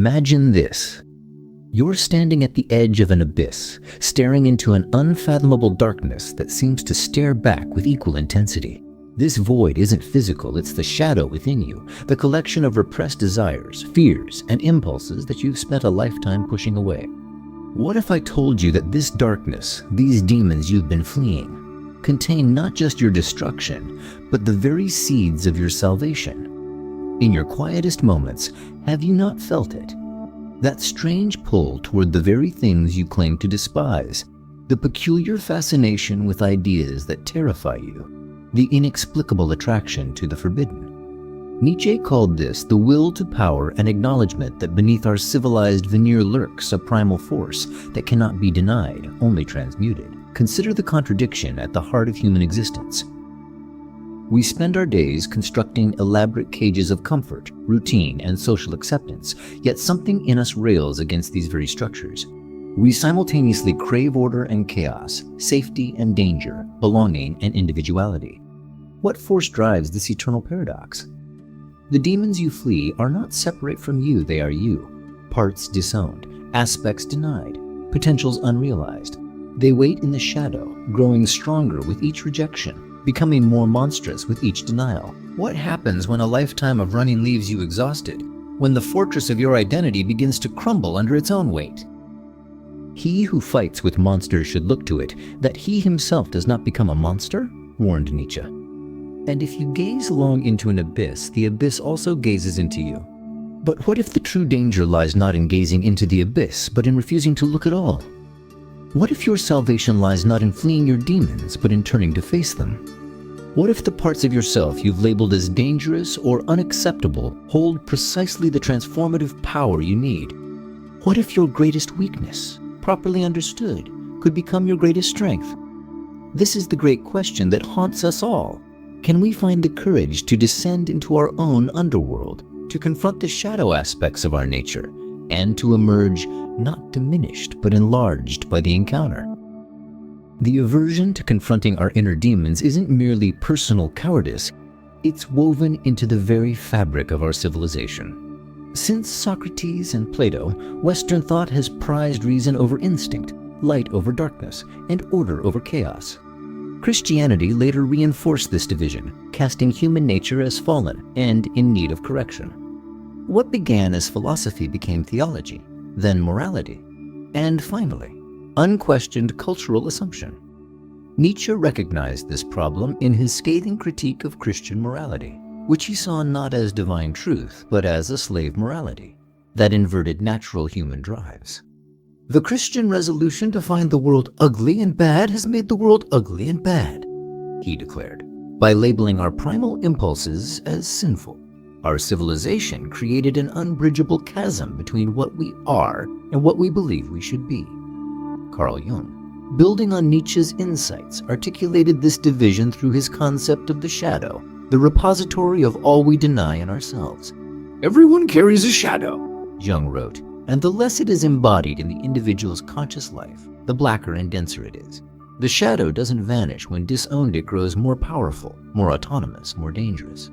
Imagine this. You're standing at the edge of an abyss, staring into an unfathomable darkness that seems to stare back with equal intensity. This void isn't physical, it's the shadow within you, the collection of repressed desires, fears, and impulses that you've spent a lifetime pushing away. What if I told you that this darkness, these demons you've been fleeing, contain not just your destruction, but the very seeds of your salvation? In your quietest moments, have you not felt it? That strange pull toward the very things you claim to despise, the peculiar fascination with ideas that terrify you, the inexplicable attraction to the forbidden. Nietzsche called this the will to power and acknowledgement that beneath our civilized veneer lurks a primal force that cannot be denied, only transmuted. Consider the contradiction at the heart of human existence. We spend our days constructing elaborate cages of comfort, routine, and social acceptance, yet something in us rails against these very structures. We simultaneously crave order and chaos, safety and danger, belonging and individuality. What force drives this eternal paradox? The demons you flee are not separate from you, they are you. Parts disowned, aspects denied, potentials unrealized. They wait in the shadow, growing stronger with each rejection, becoming more monstrous with each denial. What happens when a lifetime of running leaves you exhausted? When the fortress of your identity begins to crumble under its own weight? He who fights with monsters should look to it that he himself does not become a monster, warned Nietzsche. And if you gaze long into an abyss, the abyss also gazes into you. But what if the true danger lies not in gazing into the abyss, but in refusing to look at all? What if your salvation lies not in fleeing your demons, but in turning to face them? What if the parts of yourself you've labeled as dangerous or unacceptable hold precisely the transformative power you need? What if your greatest weakness, properly understood, could become your greatest strength? This is the great question that haunts us all. Can we find the courage to descend into our own underworld, to confront the shadow aspects of our nature, and to emerge not diminished but enlarged by the encounter? The aversion to confronting our inner demons isn't merely personal cowardice, it's woven into the very fabric of our civilization. Since Socrates and Plato, Western thought has prized reason over instinct, light over darkness, and order over chaos. Christianity later reinforced this division, casting human nature as fallen and in need of correction. What began as philosophy became theology, then morality, and finally, unquestioned cultural assumption. Nietzsche recognized this problem in his scathing critique of Christian morality, which he saw not as divine truth, but as a slave morality that inverted natural human drives. The Christian resolution to find the world ugly and bad has made the world ugly and bad, he declared, by labeling our primal impulses as sinful. Our civilization created an unbridgeable chasm between what we are and what we believe we should be. Carl Jung, building on Nietzsche's insights, articulated this division through his concept of the shadow, the repository of all we deny in ourselves. Everyone carries a shadow, Jung wrote, and the less it is embodied in the individual's conscious life, the blacker and denser it is. The shadow doesn't vanish when disowned, it grows more powerful, more autonomous, more dangerous.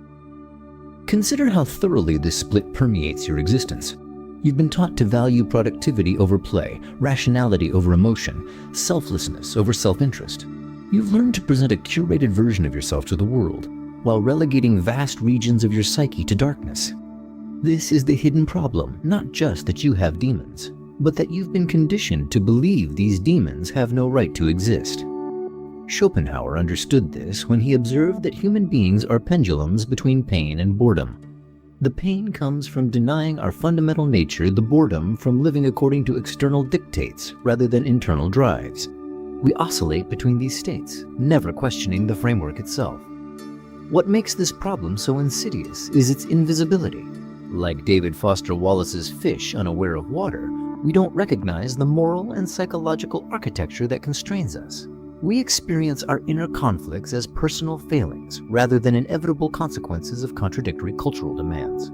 Consider how thoroughly this split permeates your existence. You've been taught to value productivity over play, rationality over emotion, selflessness over self-interest. You've learned to present a curated version of yourself to the world, while relegating vast regions of your psyche to darkness. This is the hidden problem, not just that you have demons, but that you've been conditioned to believe these demons have no right to exist. Schopenhauer understood this when he observed that human beings are pendulums between pain and boredom. The pain comes from denying our fundamental nature, the boredom from living according to external dictates rather than internal drives. We oscillate between these states, never questioning the framework itself. What makes this problem so insidious is its invisibility. Like David Foster Wallace's fish unaware of water, we don't recognize the moral and psychological architecture that constrains us. We experience our inner conflicts as personal failings rather than inevitable consequences of contradictory cultural demands.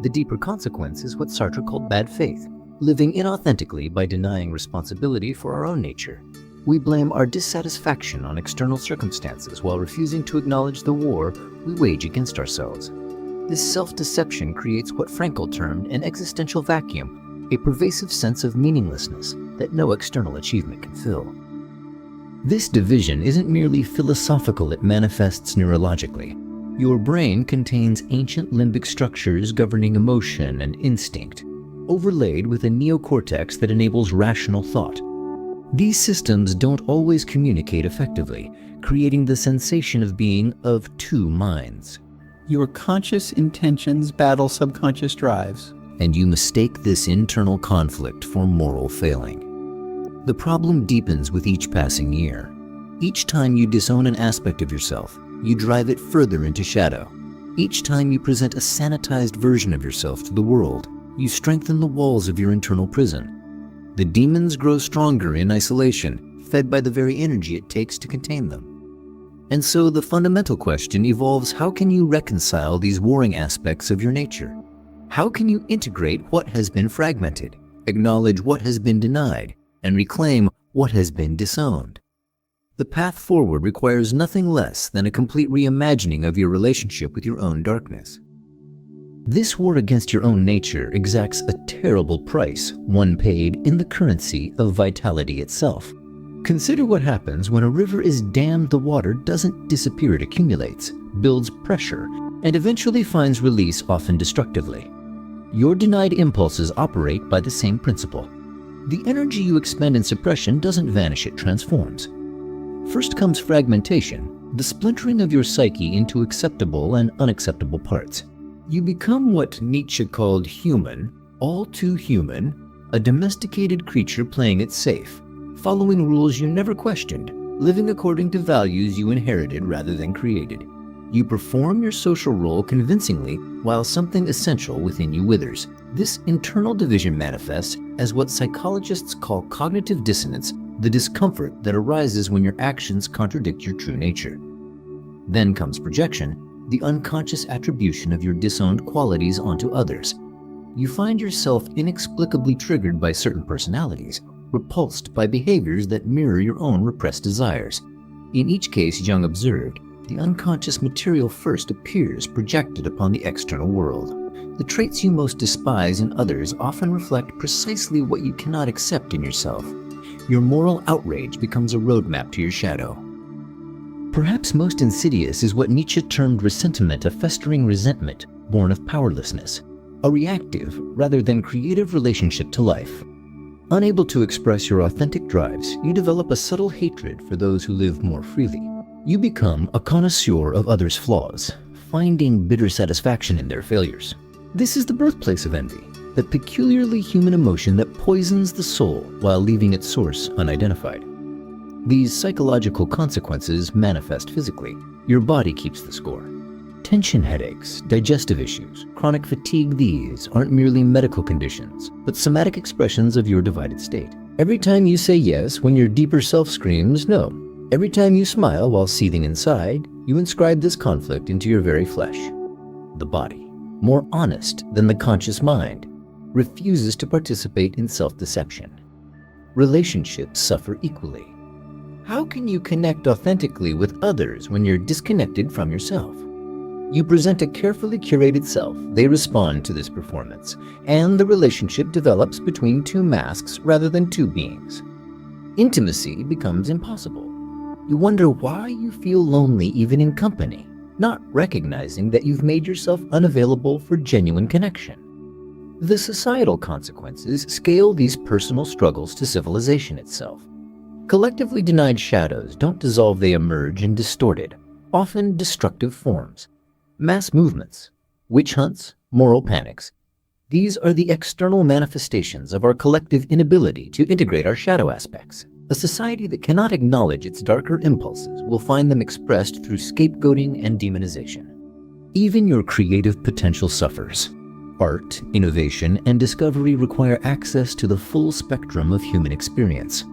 The deeper consequence is what Sartre called bad faith, living inauthentically by denying responsibility for our own nature. We blame our dissatisfaction on external circumstances while refusing to acknowledge the war we wage against ourselves. This self-deception creates what Frankl termed an existential vacuum, a pervasive sense of meaninglessness that no external achievement can fill. This division isn't merely philosophical, it manifests neurologically. Your brain contains ancient limbic structures governing emotion and instinct, overlaid with a neocortex that enables rational thought. These systems don't always communicate effectively, creating the sensation of being of two minds. Your conscious intentions battle subconscious drives. And you mistake this internal conflict for moral failing. The problem deepens with each passing year. Each time you disown an aspect of yourself, you drive it further into shadow. Each time you present a sanitized version of yourself to the world, you strengthen the walls of your internal prison. The demons grow stronger in isolation, fed by the very energy it takes to contain them. And so the fundamental question evolves: how can you reconcile these warring aspects of your nature? How can you integrate what has been fragmented, acknowledge what has been denied, and reclaim what has been disowned? The path forward requires nothing less than a complete reimagining of your relationship with your own darkness. This war against your own nature exacts a terrible price, one paid in the currency of vitality itself. Consider what happens when a river is dammed. The water doesn't disappear, it accumulates, builds pressure, and eventually finds release, often destructively. Your denied impulses operate by the same principle. The energy you expend in suppression doesn't vanish, it transforms. First comes fragmentation, the splintering of your psyche into acceptable and unacceptable parts. You become what Nietzsche called human, all too human, a domesticated creature playing it safe, following rules you never questioned, living according to values you inherited rather than created. You perform your social role convincingly while something essential within you withers. This internal division manifests as what psychologists call cognitive dissonance, the discomfort that arises when your actions contradict your true nature. Then comes projection, the unconscious attribution of your disowned qualities onto others. You find yourself inexplicably triggered by certain personalities, repulsed by behaviors that mirror your own repressed desires. In each case Jung observed, the unconscious material first appears projected upon the external world. The traits you most despise in others often reflect precisely what you cannot accept in yourself. Your moral outrage becomes a roadmap to your shadow. Perhaps most insidious is what Nietzsche termed ressentiment, a festering resentment born of powerlessness, a reactive rather than creative relationship to life. Unable to express your authentic drives, you develop a subtle hatred for those who live more freely. You become a connoisseur of others' flaws, finding bitter satisfaction in their failures. This is the birthplace of envy, that peculiarly human emotion that poisons the soul while leaving its source unidentified. These psychological consequences manifest physically. Your body keeps the score. Tension headaches, digestive issues, chronic fatigue, these aren't merely medical conditions, but somatic expressions of your divided state. Every time you say yes when your deeper self screams no. Every time you smile while seething inside, you inscribe this conflict into your very flesh. The body, more honest than the conscious mind, refuses to participate in self-deception. Relationships suffer equally. How can you connect authentically with others when you're disconnected from yourself? You present a carefully curated self. They respond to this performance, and the relationship develops between two masks rather than two beings. Intimacy becomes impossible. You wonder why you feel lonely even in company, not recognizing that you've made yourself unavailable for genuine connection. The societal consequences scale these personal struggles to civilization itself. Collectively denied shadows don't dissolve, they emerge in distorted, often destructive forms. Mass movements, witch hunts, moral panics. These are the external manifestations of our collective inability to integrate our shadow aspects. A society that cannot acknowledge its darker impulses will find them expressed through scapegoating and demonization. Even your creative potential suffers. Art, innovation, and discovery require access to the full spectrum of human experience.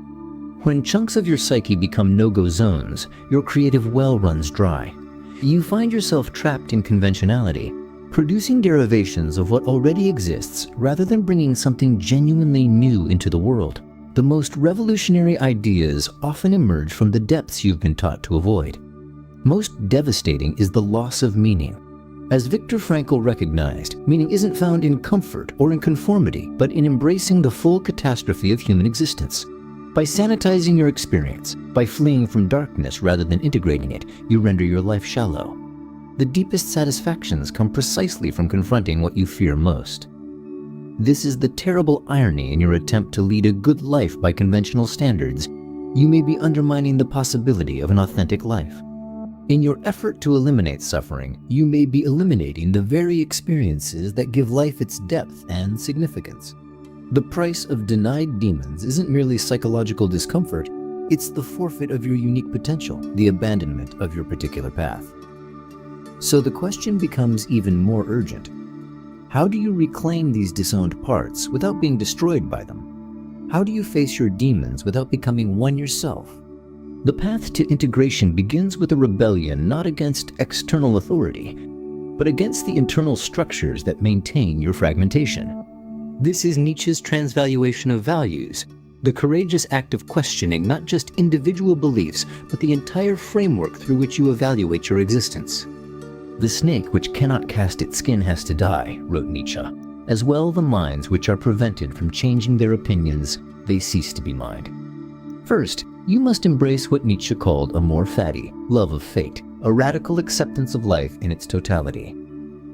When chunks of your psyche become no-go zones, your creative well runs dry. You find yourself trapped in conventionality, producing derivations of what already exists rather than bringing something genuinely new into the world. The most revolutionary ideas often emerge from the depths you've been taught to avoid. Most devastating is the loss of meaning. As Viktor Frankl recognized, meaning isn't found in comfort or in conformity, but in embracing the full catastrophe of human existence. By sanitizing your experience, by fleeing from darkness rather than integrating it, you render your life shallow. The deepest satisfactions come precisely from confronting what you fear most. This is the terrible irony in your attempt to lead a good life by conventional standards. You may be undermining the possibility of an authentic life. In your effort to eliminate suffering, you may be eliminating the very experiences that give life its depth and significance. The price of denied demons isn't merely psychological discomfort, it's the forfeit of your unique potential, the abandonment of your particular path. So the question becomes even more urgent. How do you reclaim these disowned parts without being destroyed by them? How do you face your demons without becoming one yourself? The path to integration begins with a rebellion not against external authority, but against the internal structures that maintain your fragmentation. This is Nietzsche's transvaluation of values, the courageous act of questioning not just individual beliefs, but the entire framework through which you evaluate your existence. The snake which cannot cast its skin has to die, wrote Nietzsche. As well the minds which are prevented from changing their opinions, they cease to be mind. First, you must embrace what Nietzsche called amor fati, love of fate, a radical acceptance of life in its totality.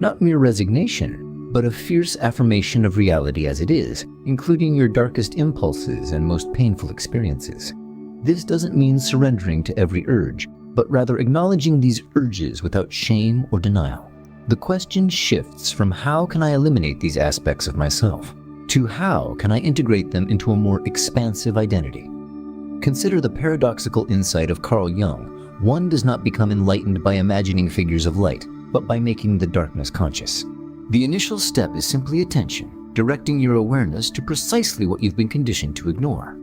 Not mere resignation, but a fierce affirmation of reality as it is, including your darkest impulses and most painful experiences. This doesn't mean surrendering to every urge, but rather acknowledging these urges without shame or denial. The question shifts from how can I eliminate these aspects of myself, to how can I integrate them into a more expansive identity. Consider the paradoxical insight of Carl Jung. One does not become enlightened by imagining figures of light, but by making the darkness conscious. The initial step is simply attention, directing your awareness to precisely what you've been conditioned to ignore.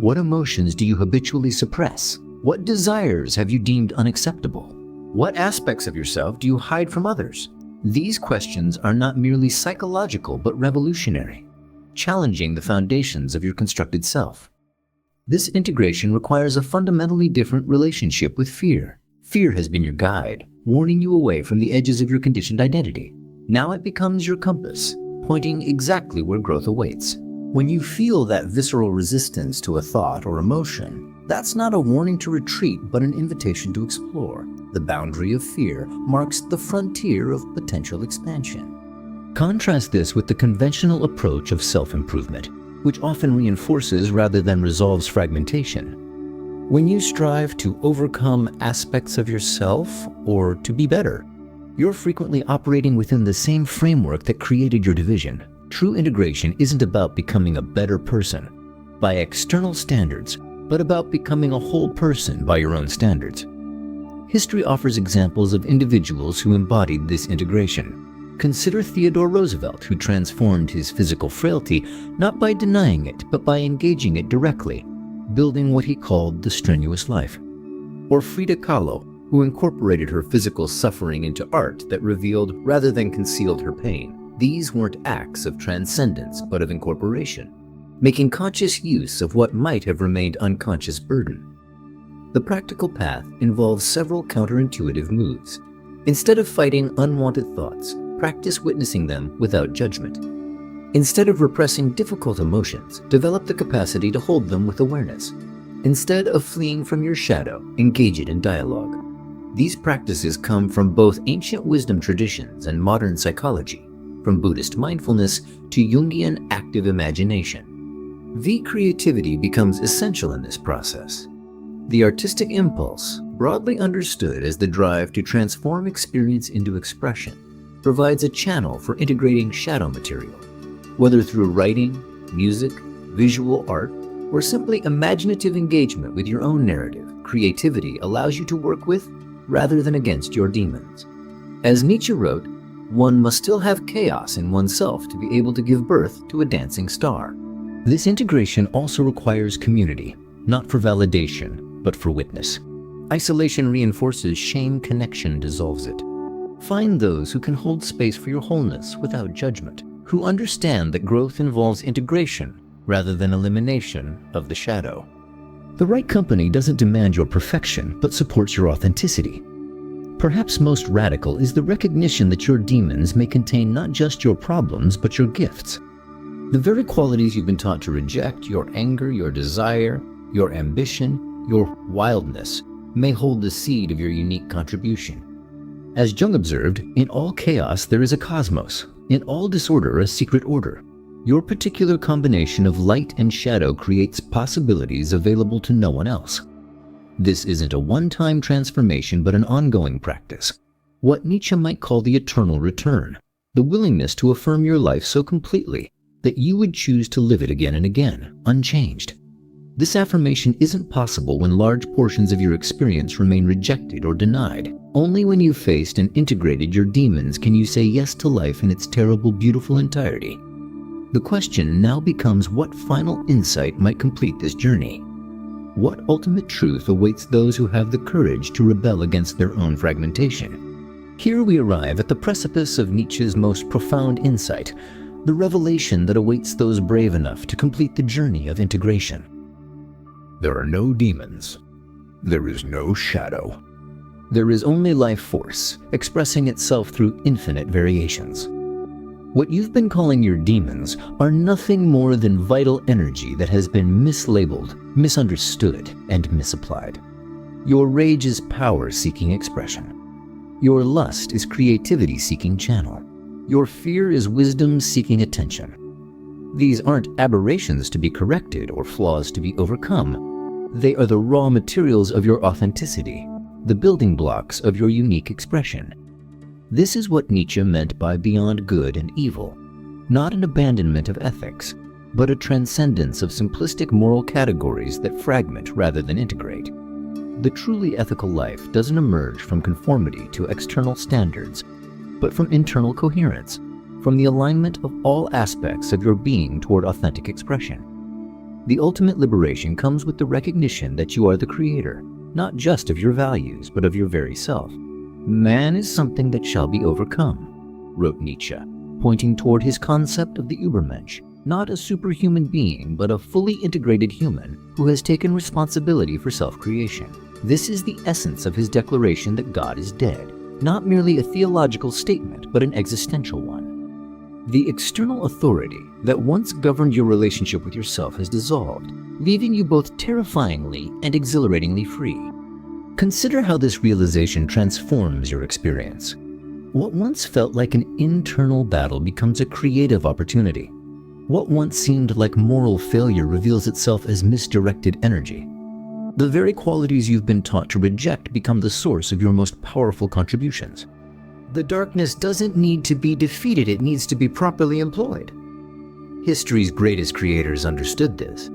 What emotions do you habitually suppress? What desires have you deemed unacceptable? What aspects of yourself do you hide from others? These questions are not merely psychological but revolutionary, challenging the foundations of your constructed self. This integration requires a fundamentally different relationship with fear. Fear has been your guide, warning you away from the edges of your conditioned identity. Now it becomes your compass, pointing exactly where growth awaits. When you feel that visceral resistance to a thought or emotion, that's not a warning to retreat, but an invitation to explore. The boundary of fear marks the frontier of potential expansion. Contrast this with the conventional approach of self-improvement, which often reinforces rather than resolves fragmentation. When you strive to overcome aspects of yourself or to be better, you're frequently operating within the same framework that created your division. True integration isn't about becoming a better person by external standards, but about becoming a whole person by your own standards. History offers examples of individuals who embodied this integration. Consider Theodore Roosevelt, who transformed his physical frailty not by denying it, but by engaging it directly, building what he called the strenuous life. Or Frida Kahlo, who incorporated her physical suffering into art that revealed rather than concealed her pain. These weren't acts of transcendence, but of incorporation, making conscious use of what might have remained unconscious burden. The practical path involves several counterintuitive moves. Instead of fighting unwanted thoughts, practice witnessing them without judgment. Instead of repressing difficult emotions, develop the capacity to hold them with awareness. Instead of fleeing from your shadow, engage it in dialogue. These practices come from both ancient wisdom traditions and modern psychology, from Buddhist mindfulness to Jungian active imagination. Creativity becomes essential in this process. The artistic impulse, broadly understood as the drive to transform experience into expression, provides a channel for integrating shadow material. Whether through writing, music, visual art, or simply imaginative engagement with your own narrative, creativity allows you to work with rather than against your demons. As Nietzsche wrote, one must still have chaos in oneself to be able to give birth to a dancing star. This integration also requires community, not for validation, but for witness. Isolation reinforces shame, connection dissolves it. Find those who can hold space for your wholeness without judgment, who understand that growth involves integration rather than elimination of the shadow. The right company doesn't demand your perfection, but supports your authenticity. Perhaps most radical is the recognition that your demons may contain not just your problems, but your gifts. The very qualities you've been taught to reject, your anger, your desire, your ambition, your wildness, may hold the seed of your unique contribution. As Jung observed, in all chaos there is a cosmos, in all disorder a secret order. Your particular combination of light and shadow creates possibilities available to no one else. This isn't a one-time transformation but an ongoing practice. What Nietzsche might call the eternal return, the willingness to affirm your life so completely that you would choose to live it again and again, unchanged. This affirmation isn't possible when large portions of your experience remain rejected or denied. Only when you've faced and integrated your demons can you say yes to life in its terrible, beautiful entirety. The question now becomes what final insight might complete this journey? What ultimate truth awaits those who have the courage to rebel against their own fragmentation? Here we arrive at the precipice of Nietzsche's most profound insight, the revelation that awaits those brave enough to complete the journey of integration. There are no demons. There is no shadow. There is only life force, expressing itself through infinite variations. What you've been calling your demons are nothing more than vital energy that has been mislabeled, misunderstood, and misapplied. Your rage is power-seeking expression. Your lust is creativity-seeking channel. Your fear is wisdom-seeking attention. These aren't aberrations to be corrected or flaws to be overcome. They are the raw materials of your authenticity, the building blocks of your unique expression. This is what Nietzsche meant by beyond good and evil, not an abandonment of ethics, but a transcendence of simplistic moral categories that fragment rather than integrate. The truly ethical life doesn't emerge from conformity to external standards, but from internal coherence, from the alignment of all aspects of your being toward authentic expression. The ultimate liberation comes with the recognition that you are the creator, not just of your values, but of your very self. Man is something that shall be overcome, wrote Nietzsche, pointing toward his concept of the Übermensch, not a superhuman being, but a fully integrated human who has taken responsibility for self-creation. This is the essence of his declaration that God is dead, not merely a theological statement, but an existential one. The external authority that once governed your relationship with yourself has dissolved, leaving you both terrifyingly and exhilaratingly free. Consider how this realization transforms your experience. What once felt like an internal battle becomes a creative opportunity. What once seemed like moral failure reveals itself as misdirected energy. The very qualities you've been taught to reject become the source of your most powerful contributions. The darkness doesn't need to be defeated, it needs to be properly employed. History's greatest creators understood this.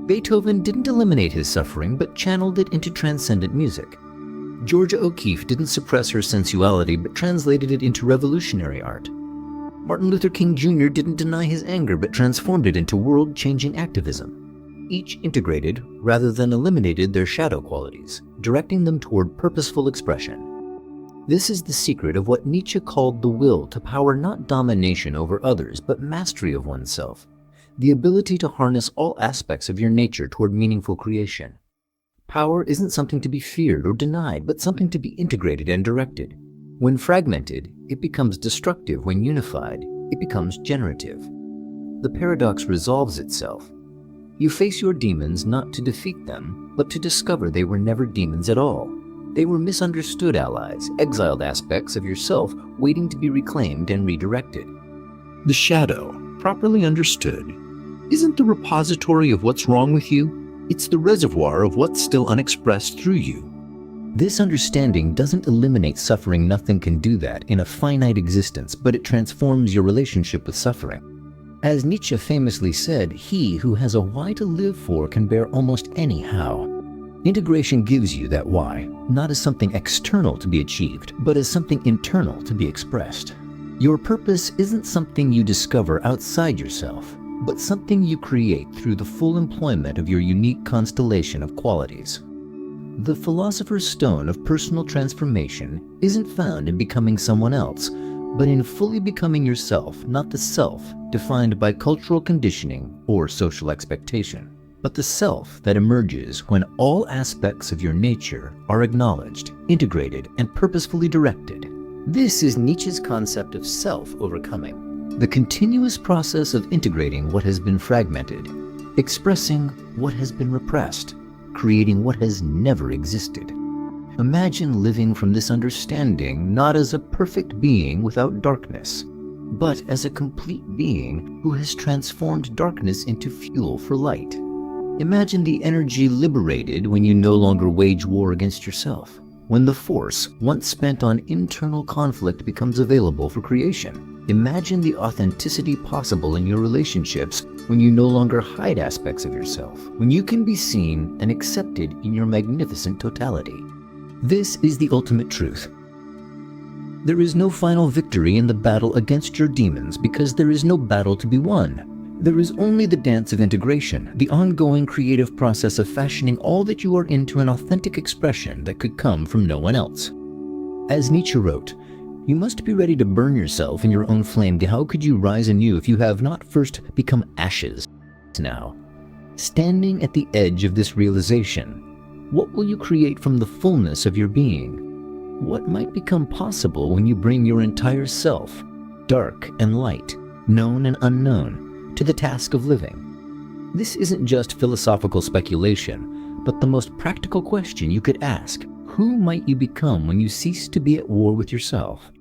Beethoven didn't eliminate his suffering, but channeled it into transcendent music. Georgia O'Keeffe didn't suppress her sensuality, but translated it into revolutionary art. Martin Luther King Jr. didn't deny his anger, but transformed it into world-changing activism. Each integrated, rather than eliminated, their shadow qualities, directing them toward purposeful expression. This is the secret of what Nietzsche called the will to power not domination over others, but mastery of oneself. The ability to harness all aspects of your nature toward meaningful creation. Power isn't something to be feared or denied, but something to be integrated and directed. When fragmented, it becomes destructive. When unified, it becomes generative. The paradox resolves itself. You face your demons not to defeat them, but to discover they were never demons at all. They were misunderstood allies, exiled aspects of yourself waiting to be reclaimed and redirected. The shadow, properly understood, isn't the repository of what's wrong with you. It's the reservoir of what's still unexpressed through you. This understanding doesn't eliminate suffering. Nothing can do that in a finite existence, but it transforms your relationship with suffering. As Nietzsche famously said, he who has a why to live for can bear almost any how. Integration gives you that why, not as something external to be achieved, but as something internal to be expressed. Your purpose isn't something you discover outside yourself, but something you create through the full employment of your unique constellation of qualities. The philosopher's stone of personal transformation isn't found in becoming someone else, but in fully becoming yourself, not the self defined by cultural conditioning or social expectation. but the self that emerges when all aspects of your nature are acknowledged, integrated, and purposefully directed. This is Nietzsche's concept of self-overcoming, the continuous process of integrating what has been fragmented, expressing what has been repressed, creating what has never existed. Imagine living from this understanding not as a perfect being without darkness, but as a complete being who has transformed darkness into fuel for light. Imagine the energy liberated when you no longer wage war against yourself, when the force once spent on internal conflict becomes available for creation. Imagine the authenticity possible in your relationships when you no longer hide aspects of yourself, when you can be seen and accepted in your magnificent totality. This is the ultimate truth. There is no final victory in the battle against your demons because there is no battle to be won. There is only the dance of integration, the ongoing creative process of fashioning all that you are into an authentic expression that could come from no one else. As Nietzsche wrote, you must be ready to burn yourself in your own flame. How could you rise anew if you have not first become ashes? Now, standing at the edge of this realization, what will you create from the fullness of your being? What might become possible when you bring your entire self, dark and light, known and unknown, to the task of living? This isn't just philosophical speculation, but the most practical question you could ask. Who might you become when you cease to be at war with yourself?